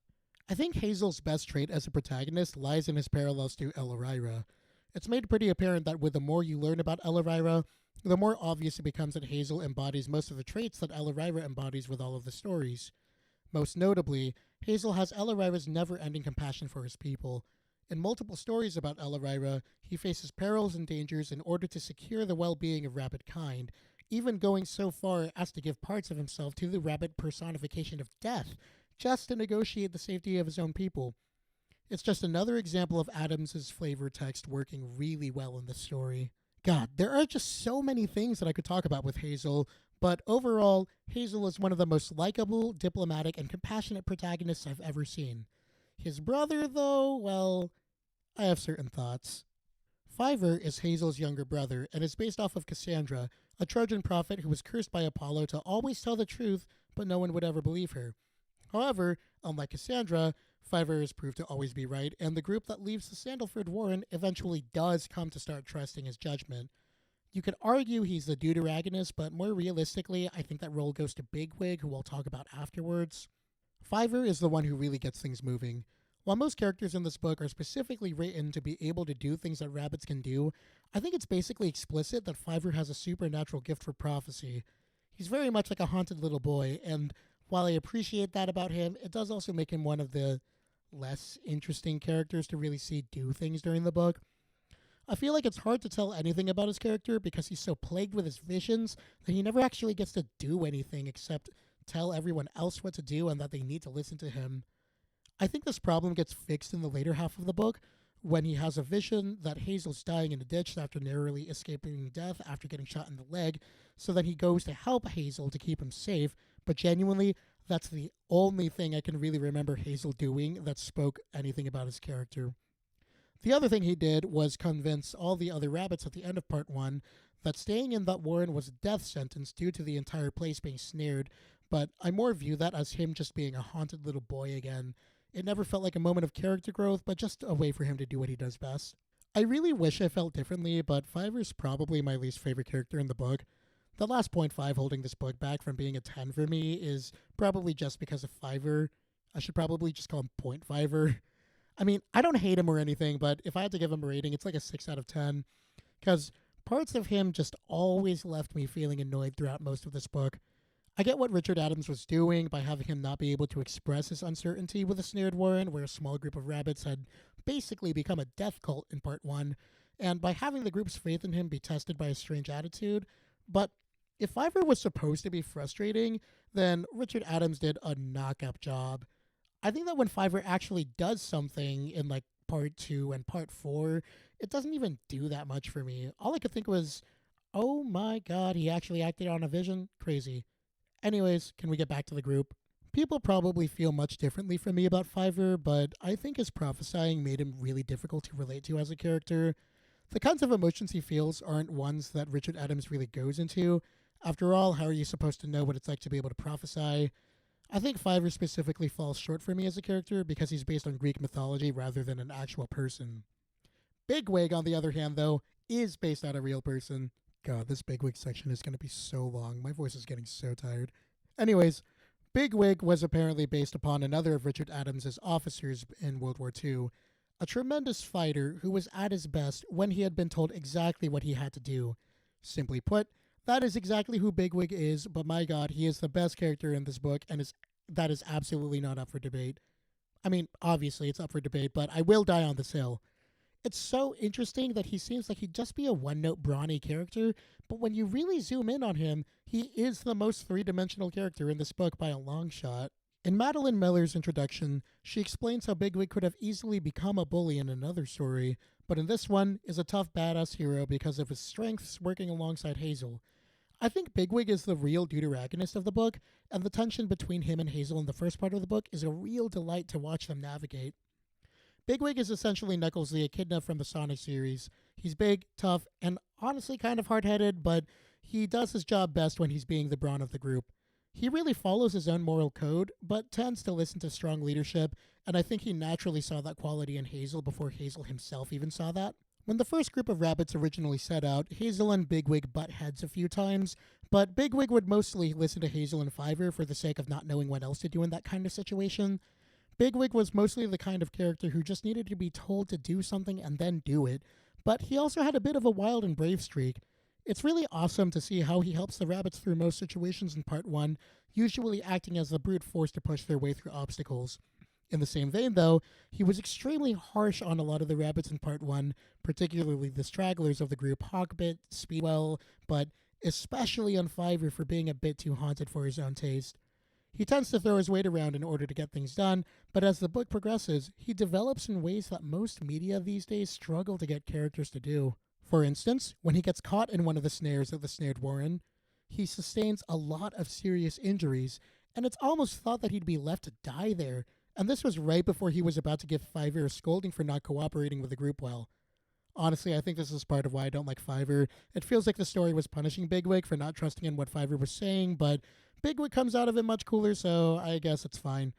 I think Hazel's best trait as a protagonist lies in his parallels to Elorira. It's made pretty apparent that with the more you learn about Elorira, the more obvious it becomes that Hazel embodies most of the traits that Elorira embodies with all of the stories. Most notably, Hazel has Elorira's never-ending compassion for his people. In multiple stories about Elorira, he faces perils and dangers in order to secure the well-being of rabbit kind, even going so far as to give parts of himself to the rabbit personification of death, just to negotiate the safety of his own people. It's just another example of Adams's flavor text working really well in this story. God, there are just so many things that I could talk about with Hazel, but overall, Hazel is one of the most likable, diplomatic, and compassionate protagonists I've ever seen. His brother, though, well, I have certain thoughts. Fiver is Hazel's younger brother and is based off of Cassandra, a Trojan prophet who was cursed by Apollo to always tell the truth, but no one would ever believe her. However, unlike Cassandra, Fiver is proved to always be right, and the group that leaves the Sandalford Warren eventually does come to start trusting his judgment. You could argue he's the deuteragonist, but more realistically, I think that role goes to Bigwig, who we'll talk about afterwards. Fiver is the one who really gets things moving. While most characters in this book are specifically written to be able to do things that rabbits can do, I think it's basically explicit that Fiver has a supernatural gift for prophecy. He's very much like a haunted little boy, and while I appreciate that about him, it does also make him one of the less interesting characters to really see do things during the book. I feel like it's hard to tell anything about his character because he's so plagued with his visions that he never actually gets to do anything except tell everyone else what to do and that they need to listen to him. I think this problem gets fixed in the later half of the book when he has a vision that Hazel's dying in a ditch after narrowly escaping death after getting shot in the leg, so then he goes to help Hazel to keep him safe, but genuinely, that's the only thing I can really remember Hazel doing that spoke anything about his character. The other thing he did was convince all the other rabbits at the end of part 1 that staying in that warren was a death sentence due to the entire place being snared, but I more view that as him just being a haunted little boy again. It never felt like a moment of character growth, but just a way for him to do what he does best. I really wish I felt differently, but Fiver's probably my least favorite character in the book. The last 0.5 holding this book back from being a 10 for me is probably just because of Fiver. I should probably just call him 0.5er. I mean, I don't hate him or anything, but if I had to give him a rating, it's like a 6 out of 10. Because parts of him just always left me feeling annoyed throughout most of this book. I get what Richard Adams was doing by having him not be able to express his uncertainty with a snared warren where a small group of rabbits had basically become a death cult in part 1, and by having the group's faith in him be tested by a strange attitude, but if Fiver was supposed to be frustrating, then Richard Adams did a knock-up job. I think that when Fiver actually does something in like part 2 and part 4, it doesn't even do that much for me. All I could think was, oh my god, he actually acted on a vision? Crazy. Anyways, can we get back to the group? People probably feel much differently from me about Fiver, but I think his prophesying made him really difficult to relate to as a character. The kinds of emotions he feels aren't ones that Richard Adams really goes into. After all, how are you supposed to know what it's like to be able to prophesy? I think Fiver specifically falls short for me as a character because he's based on Greek mythology rather than an actual person. Bigwig, on the other hand, though, is based on a real person. God, this Bigwig section is going to be so long. My voice is getting so tired. Anyways, Bigwig was apparently based upon another of Richard Adams's officers in World War II, a tremendous fighter who was at his best when he had been told exactly what he had to do. Simply put, that is exactly who Bigwig is, but my god, he is the best character in this book, and that is absolutely not up for debate. I mean, obviously it's up for debate, but I will die on this hill. It's so interesting that he seems like he'd just be a one-note brawny character, but when you really zoom in on him, he is the most three-dimensional character in this book by a long shot. In Madeline Miller's introduction, she explains how Bigwig could have easily become a bully in another story, but in this one is a tough badass hero because of his strengths working alongside Hazel. I think Bigwig is the real deuteragonist of the book, and the tension between him and Hazel in the first part of the book is a real delight to watch them navigate. Bigwig is essentially Knuckles the Echidna from the Sonic series. He's big, tough, and honestly kind of hard-headed, but he does his job best when he's being the brawn of the group. He really follows his own moral code, but tends to listen to strong leadership, and I think he naturally saw that quality in Hazel before Hazel himself even saw that. When the first group of rabbits originally set out, Hazel and Bigwig butt heads a few times, but Bigwig would mostly listen to Hazel and Fiver for the sake of not knowing what else to do in that kind of situation. Bigwig was mostly the kind of character who just needed to be told to do something and then do it, but he also had a bit of a wild and brave streak. It's really awesome to see how he helps the rabbits through most situations in Part 1, usually acting as the brute force to push their way through obstacles. In the same vein, though, he was extremely harsh on a lot of the rabbits in Part 1, particularly the stragglers of the group Hawkbit, Speedwell, but especially on Fiver for being a bit too haunted for his own taste. He tends to throw his weight around in order to get things done, but as the book progresses, he develops in ways that most media these days struggle to get characters to do. For instance, when he gets caught in one of the snares of the snared Warren, he sustains a lot of serious injuries, and it's almost thought that he'd be left to die there, and this was right before he was about to give Fiver a scolding for not cooperating with the group well. Honestly, I think this is part of why I don't like Fiver. It feels like the story was punishing Bigwig for not trusting in what Fiver was saying, but Bigwig comes out of it much cooler, so I guess it's fine.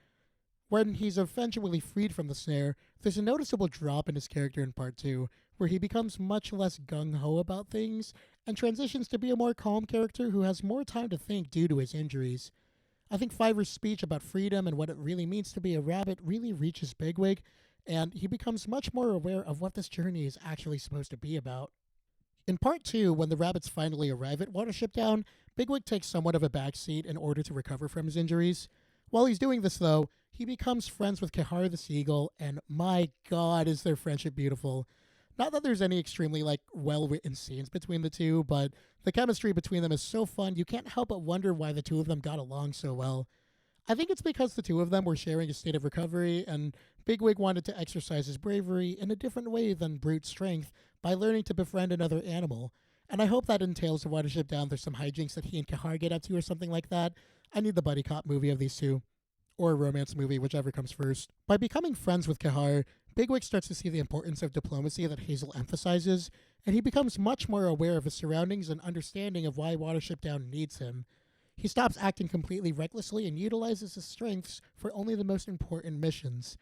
When he's eventually freed from the snare, there's a noticeable drop in his character in Part 2, where he becomes much less gung-ho about things, and transitions to be a more calm character who has more time to think due to his injuries. I think Fiver's speech about freedom and what it really means to be a rabbit really reaches Bigwig, and he becomes much more aware of what this journey is actually supposed to be about. In Part 2, when the rabbits finally arrive at Watership Down, Bigwig takes somewhat of a backseat in order to recover from his injuries. While he's doing this, though, he becomes friends with Kehar the Seagull, and my god, is their friendship beautiful. Not that there's any extremely, well-written scenes between the two, but the chemistry between them is so fun, you can't help but wonder why the two of them got along so well. I think it's because the two of them were sharing a state of recovery, and Bigwig wanted to exercise his bravery in a different way than brute strength by learning to befriend another animal. And I hope that entails a Watership Down there's some hijinks that he and Kehar get up to or something like that. I need the buddy cop movie of these two. Or a romance movie, whichever comes first. By becoming friends with Kehar, Bigwig starts to see the importance of diplomacy that Hazel emphasizes, and he becomes much more aware of his surroundings and understanding of why Watership Down needs him. He stops acting completely recklessly and utilizes his strengths for only the most important missions.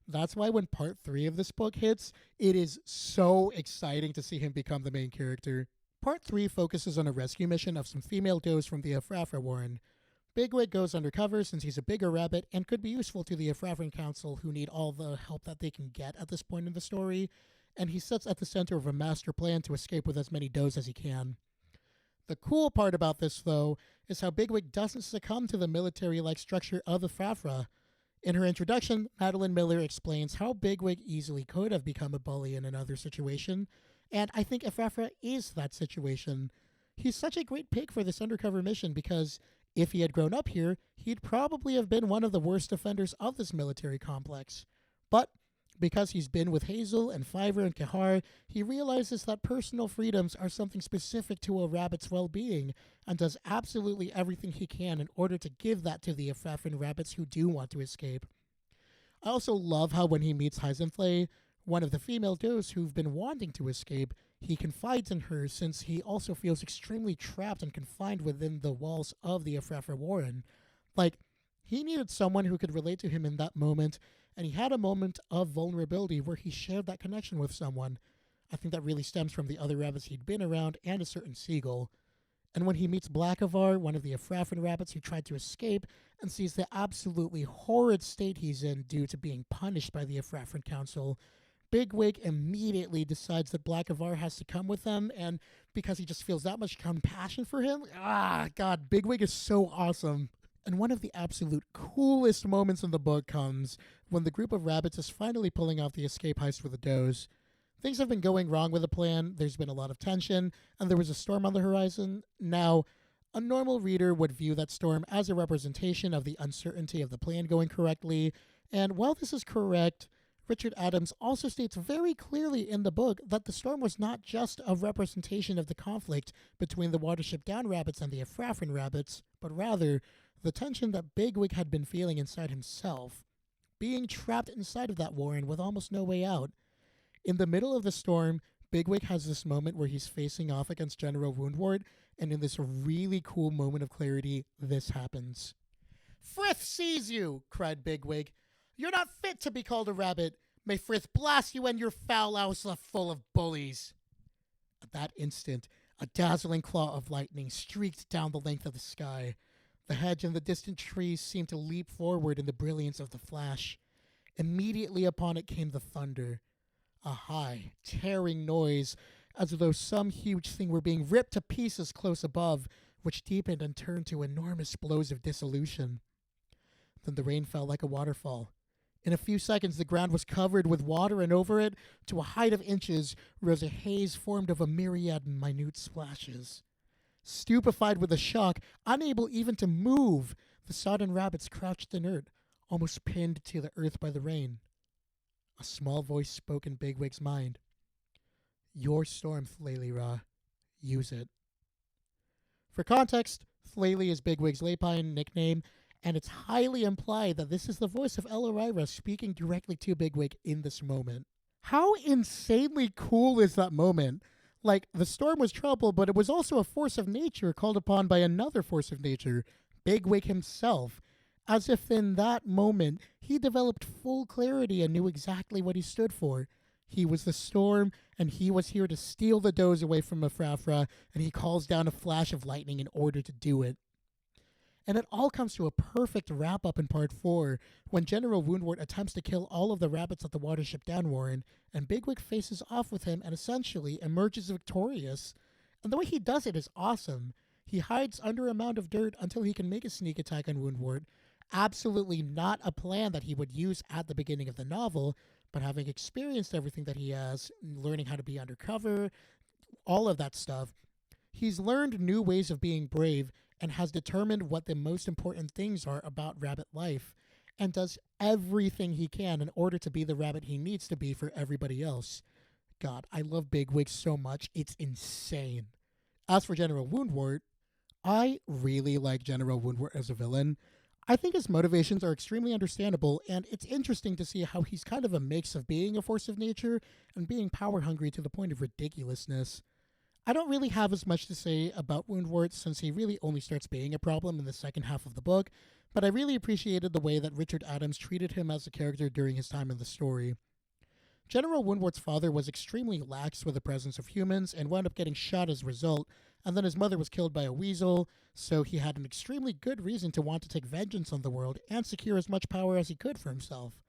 That's why when Part 3 of this book hits, it is so exciting to see him become the main character. Part 3 focuses on a rescue mission of some female does from the Afrafra Warren. Bigwig goes undercover since he's a bigger rabbit and could be useful to the Afrafran Council, who need all the help that they can get at this point in the story, and he sits at the center of a master plan to escape with as many does as he can. The cool part about this, though, is how Bigwig doesn't succumb to the military-like structure of Afrafra. In her introduction, Madeline Miller explains how Bigwig easily could have become a bully in another situation, and I think Afrafra is that situation. He's such a great pick for this undercover mission because if he had grown up here, he'd probably have been one of the worst offenders of this military complex. But because he's been with Hazel and Fiver and Kehar, he realizes that personal freedoms are something specific to a rabbit's well-being and does absolutely everything he can in order to give that to the Afrafran rabbits who do want to escape. I also love how when he meets Heisenflay, one of the female does who've been wanting to escape, he confides in her since he also feels extremely trapped and confined within the walls of the Afrafra Warren. He needed someone who could relate to him in that moment, and he had a moment of vulnerability where he shared that connection with someone. I think that really stems from the other rabbits he'd been around and a certain seagull. And when he meets Blackavar, one of the Afrafan rabbits who tried to escape, and sees the absolutely horrid state he's in due to being punished by the Afrafan Council, Bigwig immediately decides that Blackavar has to come with them, and because he just feels that much compassion for him, God, Bigwig is so awesome. And one of the absolute coolest moments in the book comes when the group of rabbits is finally pulling off the escape heist with the does. Things have been going wrong with the plan, there's been a lot of tension, and there was a storm on the horizon. Now, a normal reader would view that storm as a representation of the uncertainty of the plan going correctly, and while this is correct, Richard Adams also states very clearly in the book that the storm was not just a representation of the conflict between the Watership Down rabbits and the Afrafan rabbits, but rather the tension that Bigwig had been feeling inside himself, being trapped inside of that warren with almost no way out. In the middle of the storm, Bigwig has this moment where he's facing off against General Woundwort, and in this really cool moment of clarity, this happens. "Frith sees you!" cried Bigwig. "You're not fit to be called a rabbit. May Frith blast you and your foul house full of bullies." At that instant, a dazzling claw of lightning streaked down the length of the sky. The hedge and the distant trees seemed to leap forward in the brilliance of the flash. Immediately upon it came the thunder. A high, tearing noise, as though some huge thing were being ripped to pieces close above, which deepened and turned to enormous blows of dissolution. Then the rain fell like a waterfall. In a few seconds, the ground was covered with water, and over it, to a height of inches, rose a haze formed of a myriad minute splashes. Stupefied with the shock, unable even to move, the sodden rabbits crouched inert, almost pinned to the earth by the rain. A small voice spoke in Bigwig's mind. "Your storm, Thlaley-Ra. Use it." For context, Thlaley is Bigwig's Lapine nickname, and it's highly implied that this is the voice of Elorira speaking directly to Bigwig in this moment. How insanely cool is that moment? Like, the storm was trouble, but it was also a force of nature called upon by another force of nature, Bigwig himself, as if in that moment he developed full clarity and knew exactly what he stood for. He was the storm, and he was here to steal the does away from Afrafra, and he calls down a flash of lightning in order to do it. And it all comes to a perfect wrap-up in Part 4, when General Woundwort attempts to kill all of the rabbits at the Watership Down warren, and Bigwig faces off with him and essentially emerges victorious. And the way he does it is awesome. He hides under a mound of dirt until he can make a sneak attack on Woundwort. Absolutely not a plan that he would use at the beginning of the novel, but having experienced everything that he has, learning how to be undercover, all of that stuff, he's learned new ways of being brave and has determined what the most important things are about rabbit life, and does everything he can in order to be the rabbit he needs to be for everybody else. God, I love Bigwig so much, it's insane. As for General Woundwort, I really like General Woundwort as a villain. I think his motivations are extremely understandable, and it's interesting to see how he's kind of a mix of being a force of nature and being power-hungry to the point of ridiculousness. I don't really have as much to say about Woundwort since he really only starts being a problem in the second half of the book, but I really appreciated the way that Richard Adams treated him as a character during his time in the story. General Woundwort's father was extremely lax with the presence of humans and wound up getting shot as a result, and then his mother was killed by a weasel, so he had an extremely good reason to want to take vengeance on the world and secure as much power as he could for himself.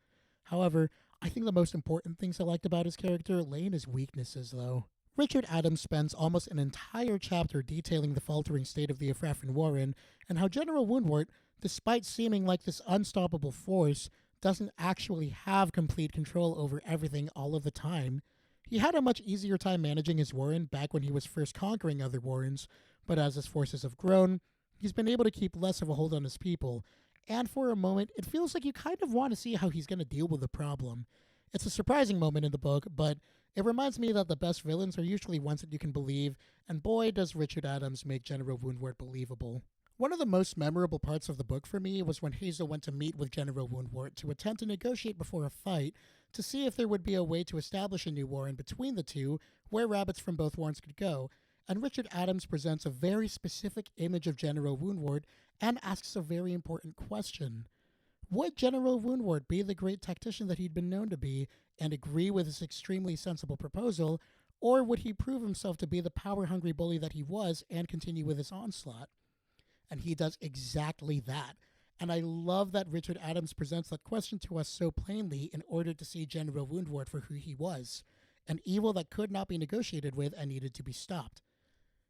However, I think the most important things I liked about his character lay in his weaknesses, though. Richard Adams spends almost an entire chapter detailing the faltering state of the Afrafan warren and how General Woundwort, despite seeming like this unstoppable force, doesn't actually have complete control over everything all of the time. He had a much easier time managing his warren back when he was first conquering other warrens, but as his forces have grown, he's been able to keep less of a hold on his people, and for a moment, it feels like you kind of want to see how he's going to deal with the problem. It's a surprising moment in the book, but it reminds me that the best villains are usually ones that you can believe, and boy does Richard Adams make General Woundwort believable. One of the most memorable parts of the book for me was when Hazel went to meet with General Woundwort to attempt to negotiate before a fight to see if there would be a way to establish a new warren between the two where rabbits from both warrens could go, and Richard Adams presents a very specific image of General Woundwort and asks a very important question. Would General Woundwort be the great tactician that he'd been known to be and agree with his extremely sensible proposal, Or would he prove himself to be the power-hungry bully that he was and continue with his onslaught? And he does exactly that. And I love that Richard Adams presents that question to us so plainly in order to see General Woundwort for who he was, an evil that could not be negotiated with and needed to be stopped.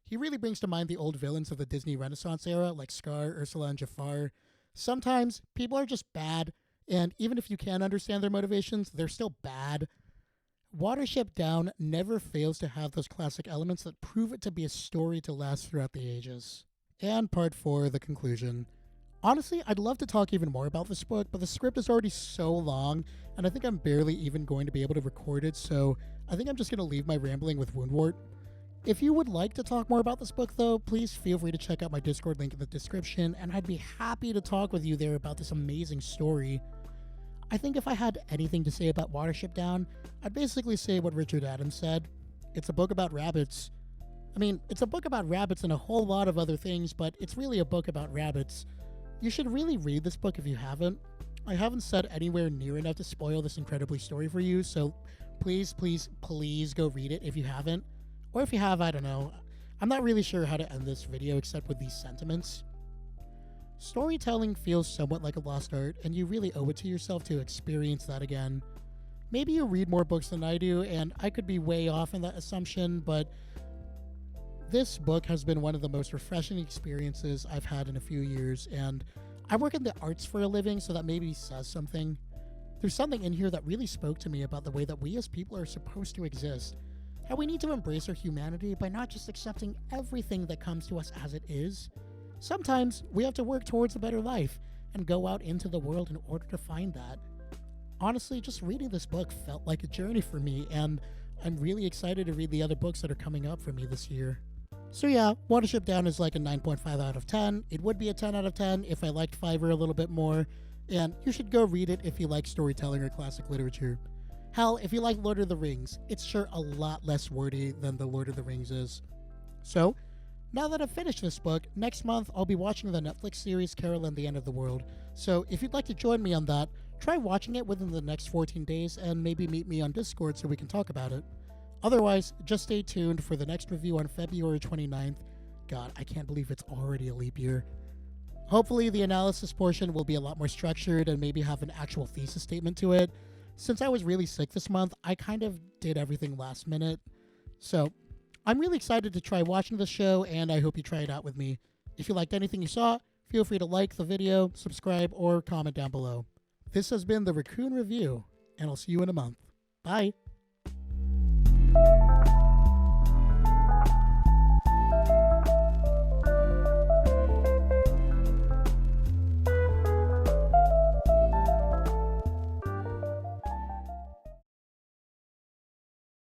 He really brings to mind the old villains of the Disney Renaissance era, like Scar, Ursula, and Jafar. Sometimes people are just bad, and even if you can understand their motivations, they're still bad. Watership Down never fails to have those classic elements that prove it to be a story to last throughout the ages. And part 4, the conclusion. Honestly, I'd love to talk even more about this book, but the script is already so long, and I think I'm barely even going to be able to record it, so I think I'm just going to leave my rambling with Woundwort. If you would like to talk more about this book, though, please feel free to check out my Discord link in the description, and I'd be happy to talk with you there about this amazing story. I think if I had anything to say about Watership Down, I'd basically say what Richard Adams said. It's a book about rabbits. I mean, it's a book about rabbits and a whole lot of other things, but it's really a book about rabbits. You should really read this book if you haven't. I haven't said anywhere near enough to spoil this incredibly story for you, so please, please, please go read it if you haven't. Or if you have, I don't know. I'm not really sure how to end this video except with these sentiments. Storytelling feels somewhat like a lost art, and you really owe it to yourself to experience that again. Maybe you read more books than I do, and I could be way off in that assumption, but this book has been one of the most refreshing experiences I've had in a few years, and I work in the arts for a living, so that maybe says something. There's something in here that really spoke to me about the way that we as people are supposed to exist. How we need to embrace our humanity by not just accepting everything that comes to us as it is. Sometimes we have to work towards a better life and go out into the world in order to find that. Honestly, just reading this book felt like a journey for me, and I'm really excited to read the other books that are coming up for me this year. So yeah, Watership Down is like a 9.5 out of 10. It would be a 10 out of 10 if I liked Fiverr a little bit more, and you should go read it if you like storytelling or classic literature. Hell, if you like Lord of the Rings, it's sure a lot less wordy than the Lord of the Rings is. So, now that I've finished this book, next month I'll be watching the Netflix series Carol and the End of the World. So if you'd like to join me on that, try watching it within the next 14 days and maybe meet me on Discord so we can talk about it. Otherwise, just stay tuned for the next review on February 29th. God, I can't believe it's already a leap year. Hopefully the analysis portion will be a lot more structured and maybe have an actual thesis statement to it. Since I was really sick this month, I kind of did everything last minute. So, I'm really excited to try watching this show, and I hope you try it out with me. If you liked anything you saw, feel free to like the video, subscribe, or comment down below. This has been the Raccoon Review, and I'll see you in a month. Bye!